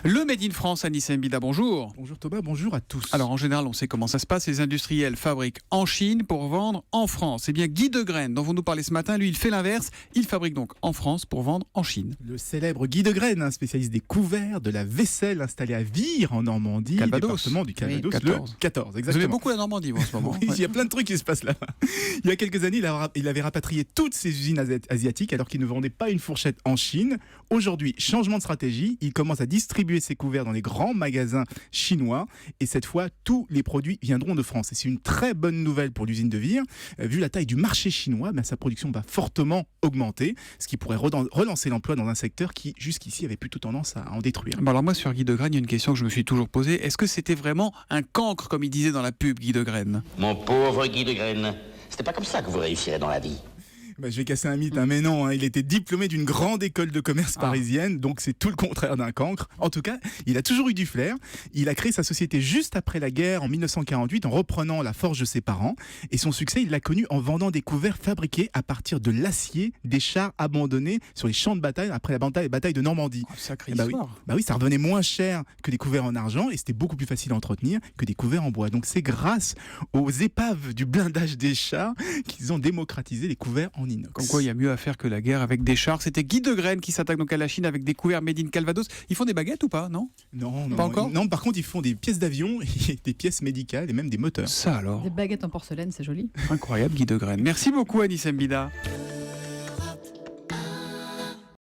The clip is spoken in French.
Le Made in France, Anissa Mbida, bonjour. Bonjour Thomas, bonjour à tous. Alors en général, on sait comment ça se passe. Les industriels fabriquent en Chine pour vendre en France. Eh bien, Guy Degraine, dont vous nous parlez ce matin, lui, il fait l'inverse. Il fabrique donc en France pour vendre en Chine. Le célèbre Guy Degraine, spécialiste des couverts, de la vaisselle, installé à Vire en Normandie, Calvados. département du Calvados, Oui, 14. le 14, Vous exactement. aimez beaucoup la Normandie, vous, en ce moment. Oui, il y a plein de trucs qui se passent là-bas. Il y a quelques années, il avait rapatrié toutes ses usines asiatiques alors qu'il ne vendait pas une fourchette en Chine. Aujourd'hui, changement de stratégie, il commence à distribuer ses couverts dans les grands magasins chinois et cette fois, tous les produits viendront de France. Et c'est une très bonne nouvelle pour l'usine de Vire. Vu la taille du marché chinois, sa production va fortement augmenter, ce qui pourrait relancer l'emploi dans un secteur qui, jusqu'ici, avait plutôt tendance à en détruire. Bon alors moi, sur Guy Degraine, il y a une question que je me suis toujours posée. Est-ce que c'était vraiment un cancre, comme il disait dans la pub, Guy Degraine ? Mon pauvre Guy Degraine, c'était pas comme ça que vous réussirez dans la vie. Je vais casser un mythe, mais non, il était diplômé d'une grande école de commerce parisienne, donc c'est tout le contraire d'un cancre. En tout cas, il a toujours eu du flair. Il a créé sa société juste après la guerre, en 1948, en reprenant la forge de ses parents. Et son succès, il l'a connu en vendant des couverts fabriqués à partir de l'acier des chars abandonnés sur les champs de bataille après la bataille de Normandie. Sacrée Oui. histoire. Oui, ça revenait moins cher que des couverts en argent et c'était beaucoup plus facile à entretenir que des couverts en bois. Donc c'est grâce aux épaves du blindage des chars qu'ils ont démocratisé les couverts en inox. Comme quoi, il y a mieux à faire que la guerre avec des chars. C'était Guy Degraine qui s'attaque donc à la Chine avec des couverts made in Calvados. Ils font des baguettes ou pas, non ? Non, Pas encore ? Non, par contre, ils font des pièces d'avion, et des pièces médicales et même des moteurs. Ça alors. Des baguettes en porcelaine, c'est joli. Incroyable, Guy Degraine. Merci beaucoup, Anissa Mbida.